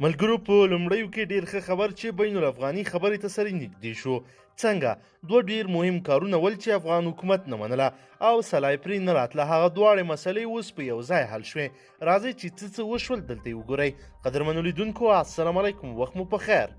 ملګرو په لومړیو کې ډیر ښه خبر چې بین الافغاني خبرې ته سره نږدې شو. څنګه دوه ډیر مهم کارونه ول چې افغان حکومت نه منله او سلای پرې نه راتله، هغه دواړې مسلې اوس په یو ځای حل شوې. راځئ چې څه وشول دلته یې وګورئ. قدرمنو لیدونکو السلام علیکم، وخت مو په خیر.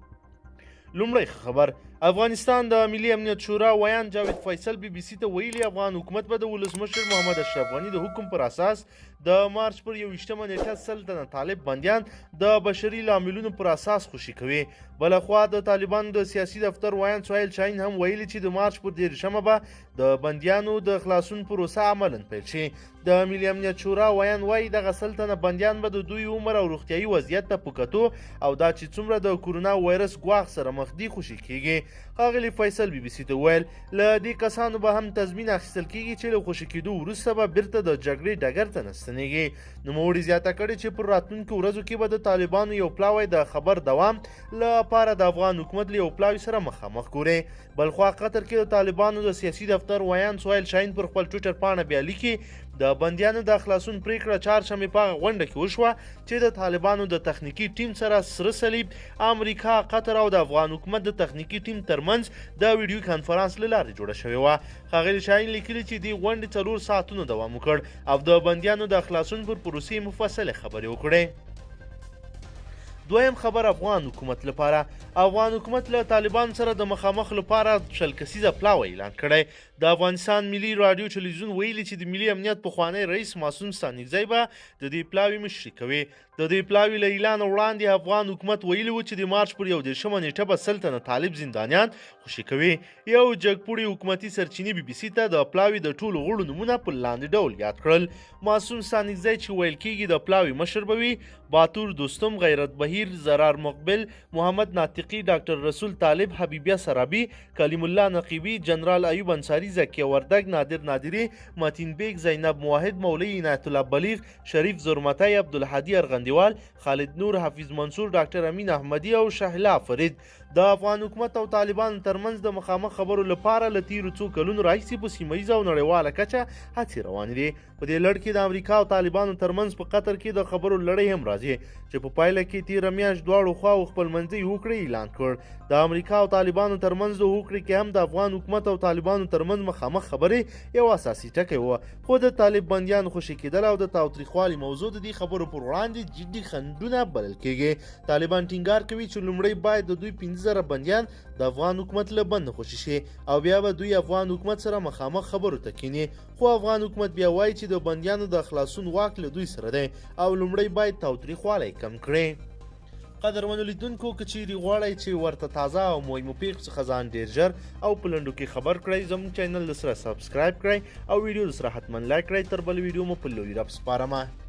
لومړی خبر، افغانستان د ملي امنیت شورا ویان جاوید فیصل بي بي سي ته ویلي افغان حکومت به د ولسمشر محمد اشرف غني د حکم پر اساس د مارچ پر 21 نیټه 100 تنه طالب بندیان د بشري لاملونو پر اساس خوشي کوي. بلخوا د طالبانو د سیاسي دفتر ویان سهیل شاهین هم ویلي چې د مارچ پر 13 به د بندیانو د خلاصون پروسه عملاً پیل شي. د ملي امنیت شورا ویان وایي دغه 100 تنه بندیان به د دوی عمر او روغتیایي وضعیت ته په کتو او دا چې څومره د کورونا وایرس ګواښ سره مخ دي خوشي کیږي. ښاغلي فیصل بي بي سي ته ویل له دې کسانو به هم تضمین اخیستل کیږي چې له خوشي کېدو وروسته به بیرته د جګړې ډګر ته نه ستنیږي. نوموړي زیاته کړې چې پر راتلونکو ورځو کې به د طالبانو یو پلاوی د خبر دوام لپاره د افغان حکومت له یو پلاوي سره مخامخ ګوري. بلخوا قطر کې د طالبانو د سیاسي دفتر ویان سهیل شاهین پر خپل ټویټر پاڼه بیا لیکي د بندیانو د خلاصون پریکړه چهارشنبې په غونډه کې وشوه چې د طالبانو د تخنیکي ټیم سره سره صلیب، امریکا، قطر او د افغان حکومت د تخنیکي ټیم ترمنځ د ویډیو کانفرنس له لارې جوړه شوې وه. ښاغلي شاهین لیکلي چې دې غونډې 4 ساعتونو دوام وکړ او د بندیانو د خلاصون پر پروسې مفصلې خبرې وکړې. دویم خبر افغان حکومت لپاره، افغان حکومت له طالبان سره د مخامخ لپاره 20 کسیزه پلاوی اعلان کړی. د افغانستان ملي رادیو تلویزیون ویلي چې د ملي امنیت پخوانی رئیس معصوم ستانکزی به د دې پلاوي مشري کوي. د دې پلاوي له اعلان وړاندې افغان حکومت ویلي و چې د مارچ پر 21 نیټه به 100 تنه طالب زندانیان خوشي کوي. یو جګپوړي حکومتي سرچینې بي بي سي ته د پلاوي د ټولو غړو نومونه په لاندې ډول یاد کړل. معصوم ستانکزی چې ویل کېږي د پلاوي مشر به وي باتور دوستم، غیرت بهیر، زرار مقبل، محمد ناطقي، ډاکټر رسول طالب، حبیبیه سرابي، کلیم الله نقیبی، جنرال ایوب انصاری، زکیه وردگ، نادر نادری، متین بیگ، زینب موحد، مولوی عنایت الله بلیغ، شریف زرمتی، عبدالهادي ارغندیوال، خالد نور، حفیظ منصور، ډاکټر امین احمدی او شهلا فرید. د افغان حکومت او طالبانو ترمنځ د مخامخ خبرو لپاره له تیرو څو کلونو راهیسې په سیمه ییزه او نړیواله کچه هڅې روانې دي. په دې لړ کې د امریکا او طالبانو ترمنځ په قطر کې د خبرو لړۍ هم راځي چې په پایله کې تیره میاشت دواړو خواو خپلمنځي هوکړې اعلان کړ. د امریکا او طالبانو ترمنځ د هوکړې کې هم د افغان حکومت او طالبانو ترمنځ مخامخ خبرې یو اساسي ټکی و، خو د طالب بندیانو خوشي کېدل او د تاوتریخوالي موضوع د دې خبرو پر وړاندې جدي خنډونه بلل کېږي. طالبان ټینګار کوي چې لومړی باید د دوی 15,000 بندیان د افغان حکومت له بند خوشي شي او بیا به دوی افغان حکومت سره مخامخ خبرو ته کینی. خو افغان حکومت بیا وایي چې د بندیانو د خلاصون واک له دوی سره دی او لومړی باید تاوتریخوالی کم کړي. قدرمنو لیدونکو که چیرې غواړئ چې ورته تازه او مهمو پیښو څخه ځان ډیر ژر او په لنډو کې خبر کړئ، زموږ چینل سره سبسکرایب کړئ او ویډیو سره حتما لایک کړئ. تر بل ویډیو مو په لوی رب سپارمه.